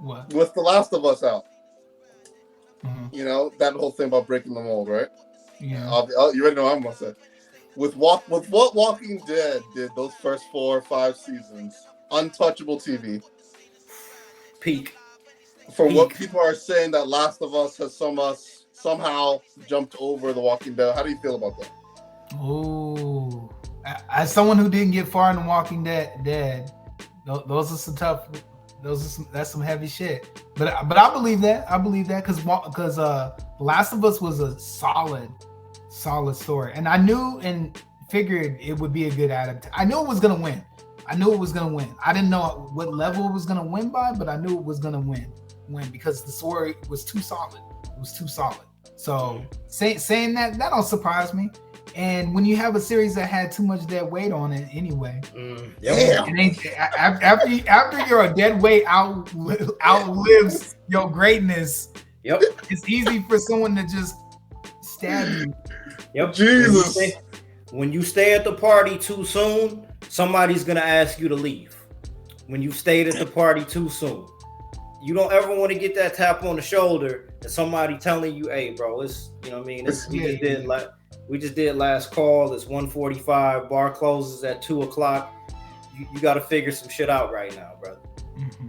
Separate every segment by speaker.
Speaker 1: What?
Speaker 2: With The Last of Us out.
Speaker 1: Mm-hmm.
Speaker 2: You know, that whole thing about breaking the mold, right?
Speaker 1: Yeah.
Speaker 2: You already know what I'm gonna say. With what Walking Dead did those first 4 or 5 seasons, untouchable TV.
Speaker 3: Peak.
Speaker 2: For what people are saying, that Last of Us has somehow jumped over The Walking Dead. How do you feel about that?
Speaker 1: Oh, as someone who didn't get far in The Walking Dead, those are some tough. That's some heavy shit. But I believe that. I believe that because Last of Us was a solid story, and I knew and figured it would be a good adaptation. I knew it was gonna win. I didn't know what level it was gonna win by, but I knew it was gonna win because the story was too solid. It was too solid. So saying that don't surprise me. And when you have a series that had too much dead weight on it anyway, after your dead weight outlives your greatness, it's easy for someone to just stab you.
Speaker 3: Yep.
Speaker 2: Jesus.
Speaker 3: When you stay at the party too soon, somebody's gonna ask you to leave. When you stayed at the party too soon, you don't ever want to get that tap on the shoulder and somebody telling you, "Hey, bro, it's you know what I mean. We just did last call. It's 1:45. Bar closes at 2:00. You got to figure some shit out right now, brother."
Speaker 1: Mm-hmm.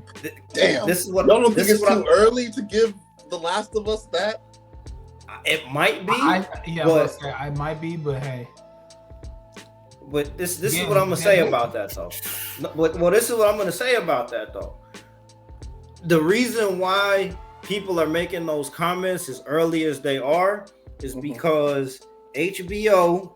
Speaker 2: Damn.
Speaker 3: This is what.
Speaker 2: Y'all don't think
Speaker 3: it's
Speaker 2: too early to give The Last of Us that?
Speaker 3: It might be.
Speaker 1: I might be, but hey.
Speaker 3: But this is what I'm gonna say about that though. Well, this is what I'm gonna say about that though. The reason why people are making those comments as early as they are is because HBO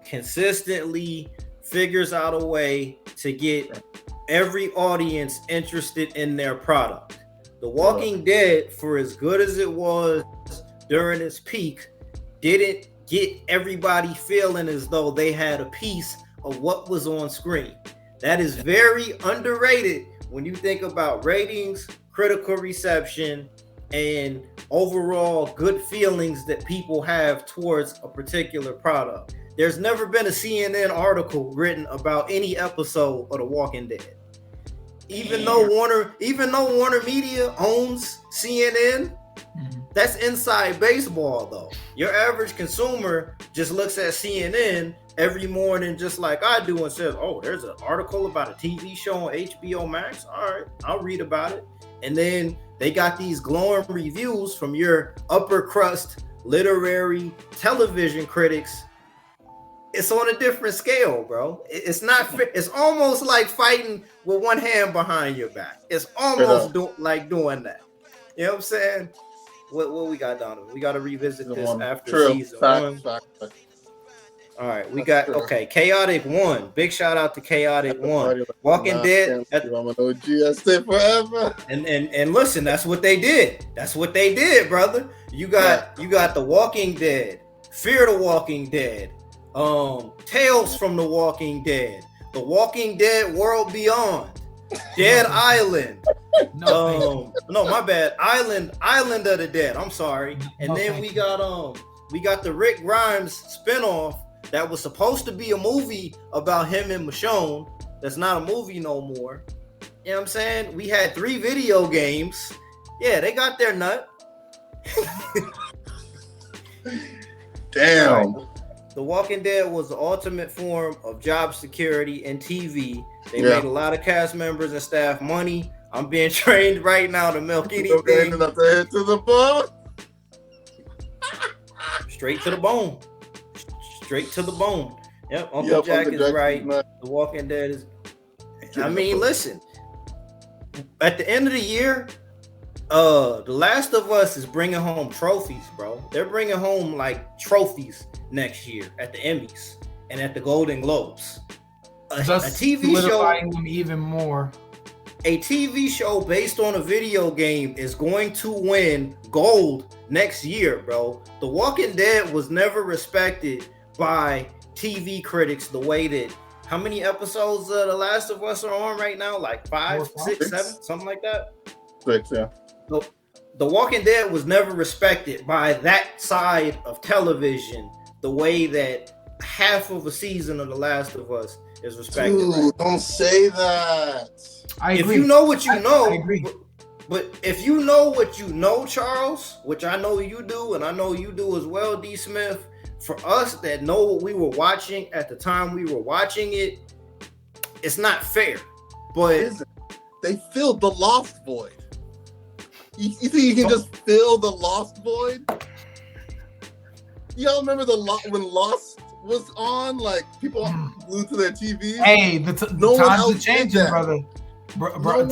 Speaker 3: consistently figures out a way to get every audience interested in their product. The Walking Dead, for as good as it was during its peak, didn't get everybody feeling as though they had a piece of what was on screen. That is very underrated when you think about ratings, critical reception, and overall good feelings that people have towards a particular product. There's never been a CNN article written about any episode of The Walking Dead. Even though Warner Media owns CNN, that's inside baseball though. Your average consumer just looks at CNN every morning just like I do and says, "Oh, there's an article about a TV show on hbomax. All right, I'll read about it." And then they got these glowing reviews from your upper crust literary television critics. It's on a different scale, bro. It's not. It's almost like fighting with one hand behind your back. It's almost like doing that. You know what I'm saying? What we got, Donovan? We got to revisit this after season one. All right, we got Chaotic 1. Big shout out to Chaotic 1. Walking Dead.
Speaker 2: I'm an OG. I stay forever.
Speaker 3: And listen, that's what they did. That's what they did, brother. You got The Walking Dead, Fear the Walking Dead, Tales from the Walking Dead, The Walking Dead World Beyond, Dead Island. No, my bad. Island of the Dead. I'm sorry. And then we got the Rick Grimes spinoff that was supposed to be a movie about him and Michonne. That's not a movie no more. You know what I'm saying? We had 3 video games. Yeah, they got their nut.
Speaker 2: Damn.
Speaker 3: Right. The Walking Dead was the ultimate form of job security and TV. They made a lot of cast members and staff money. I'm being trained right now to milk anything.
Speaker 2: To the bone.
Speaker 3: Straight to the bone. Straight to the bone. Yep, Uncle Jack is right. The Walking Dead is. I mean, listen. At the end of the year, The Last of Us is bringing home trophies, bro. They're bringing home like trophies next year at the Emmys and at the Golden Globes. A TV show,
Speaker 1: them even more.
Speaker 3: A TV show based on a video game is going to win gold next year, bro. The Walking Dead was never respected by TV critics the way that. How many episodes of The Last of Us are on right now? Like 5, 6, 7, something like that?
Speaker 2: 6, yeah.
Speaker 3: The Walking Dead was never respected by that side of television the way that half of a season of The Last of Us is respected.
Speaker 2: Dude, don't say that.
Speaker 1: I agree.
Speaker 3: If you know what you know,
Speaker 1: I agree.
Speaker 3: But if you know what you know, Charles, which I know you do, and I know you do as well, D. Smith, for us that know what we were watching at the time we were watching it, it's not fair. But
Speaker 2: they filled the lost void. You think you can just fill the lost void? Y'all remember when Lost was on? Like, people glued to their TVs?
Speaker 1: Hey, the times are changing, brother.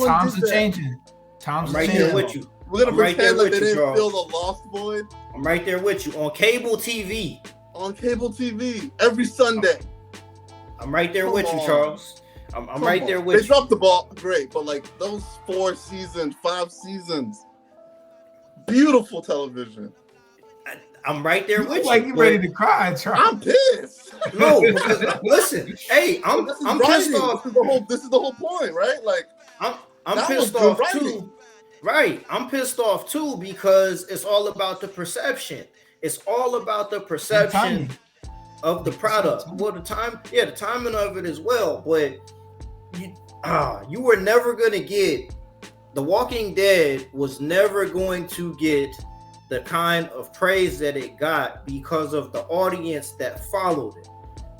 Speaker 1: Times are changing. Times are changing.
Speaker 3: There with you.
Speaker 2: We're going to pretend that they didn't fill the lost void?
Speaker 3: I'm right there with you. On cable TV.
Speaker 2: On cable TV. Every Sunday.
Speaker 3: I'm right there with you, Charles. I'm right there with you.
Speaker 2: They dropped the ball. Great. But, like, those 4 seasons, 5 seasons. Beautiful television.
Speaker 3: I'm right there with you.
Speaker 1: Like you ready to cry, Charles.
Speaker 2: I'm pissed.
Speaker 3: No, because listen, hey, I'm pissed off.
Speaker 2: This is the whole point, right? Like,
Speaker 3: I'm pissed off too. Right. I'm pissed off too because it's all about the perception. It's all about the perception of the product. Well, the timing of it as well. But you were never gonna get The Walking Dead was never going to get the kind of praise that it got because of the audience that followed it.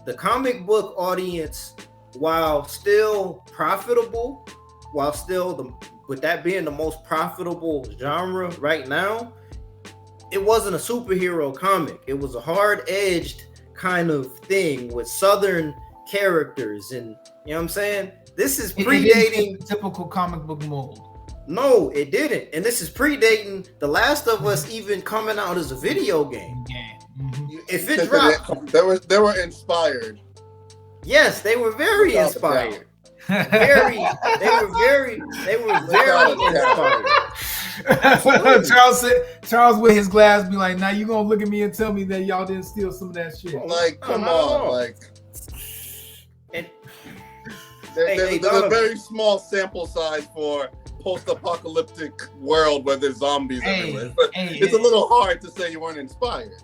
Speaker 3: The comic book audience, while still profitable, with that being the most profitable genre right now, it wasn't a superhero comic. It was a hard-edged kind of thing with Southern characters, and you know what I'm saying? This is predating
Speaker 1: the typical comic book mold.
Speaker 3: No, it didn't. And this is predating The Last of Us even coming out as a video game.
Speaker 1: Mm-hmm.
Speaker 3: If it dropped,
Speaker 2: they were inspired.
Speaker 3: Yes, they were very inspired. They were very inspired.
Speaker 1: Charles with his glass be like, now you gonna look at me and tell me that y'all didn't steal some of that shit.
Speaker 2: Like, come on. Like, there's a very small sample size for post-apocalyptic world where there's zombies everywhere. But it's a little hard to say you weren't inspired.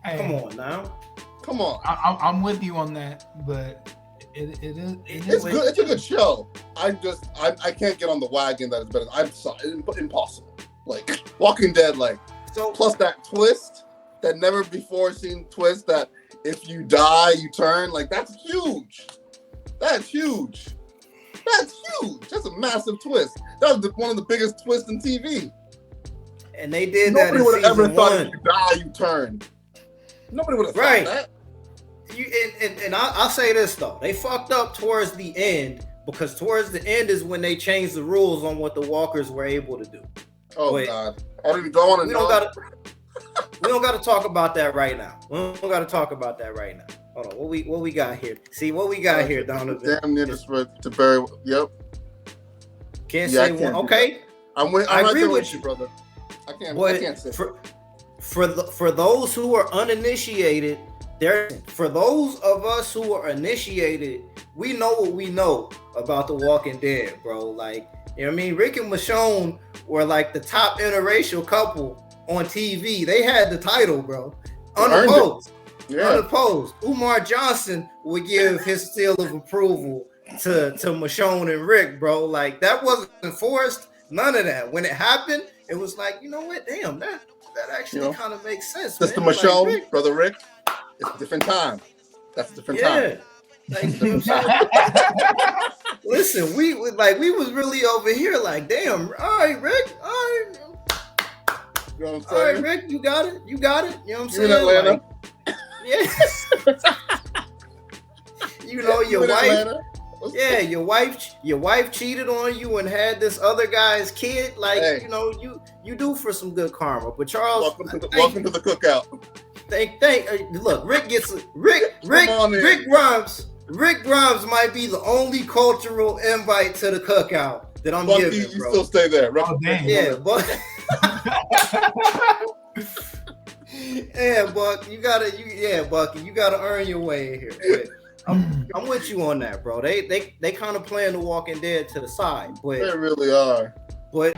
Speaker 3: Come on now.
Speaker 2: Come on.
Speaker 1: I'm with you on that, but it's
Speaker 2: good. It's a good show. I can't get on the wagon that it's better. I'm sorry, impossible. Like Walking Dead, plus that twist, that never before seen twist that if you die you turn. Like that's huge. That's huge. That's a massive twist. That was one of the biggest twists in TV.
Speaker 3: And they did
Speaker 2: Nobody
Speaker 3: that.
Speaker 2: Nobody would have ever thought if you die, you turn. Nobody would have thought that.
Speaker 3: And I'll say this though, they fucked up towards the end because towards the end is when they changed the rules on what the walkers were able to do.
Speaker 2: Oh God, I don't even want to know.
Speaker 3: We don't got to talk about that right now. Hold on, what we got here? See what we got here, Donovan.
Speaker 2: Damn near to bury. Yep.
Speaker 3: Can't say one. Okay.
Speaker 2: I agree with you, brother. I can't say.
Speaker 3: For those who are uninitiated, for those of us who are initiated, we know what we know about The Walking Dead, bro. Like, you know what I mean? Rick and Michonne were like the top interracial couple on TV. They had the title, bro. Unopposed. Unopposed. Umar Johnson would give his seal of approval to Michonne and Rick, bro. Like, that wasn't forced. None of that. When it happened, it was like, you know what? Damn, that actually kind of makes sense.
Speaker 2: Sister Michonne, like, Brother Rick, it's a different time. That's a different time.
Speaker 3: Like, you know listen, we was really over here like, damn, all right, Rick, all right.
Speaker 2: You know what I'm saying?
Speaker 3: All right, Rick, you got it. You know what I'm saying?
Speaker 2: In Atlanta?
Speaker 3: Like, yes. You know, your wife. Yeah, your wife cheated on you and had this other guy's kid. Like, you know, you do for some good karma. But Charles,
Speaker 2: welcome to the cookout.
Speaker 3: Look, Rick Grimes might be the only cultural invite to the cookout that I'm giving,
Speaker 2: you
Speaker 3: bro.
Speaker 2: Still stay there.
Speaker 3: Yeah, but yeah, Buck, you gotta earn your way in here. I'm with you on that, bro. They kind of playing The Walking Dead to the side, but
Speaker 2: they really are.
Speaker 3: But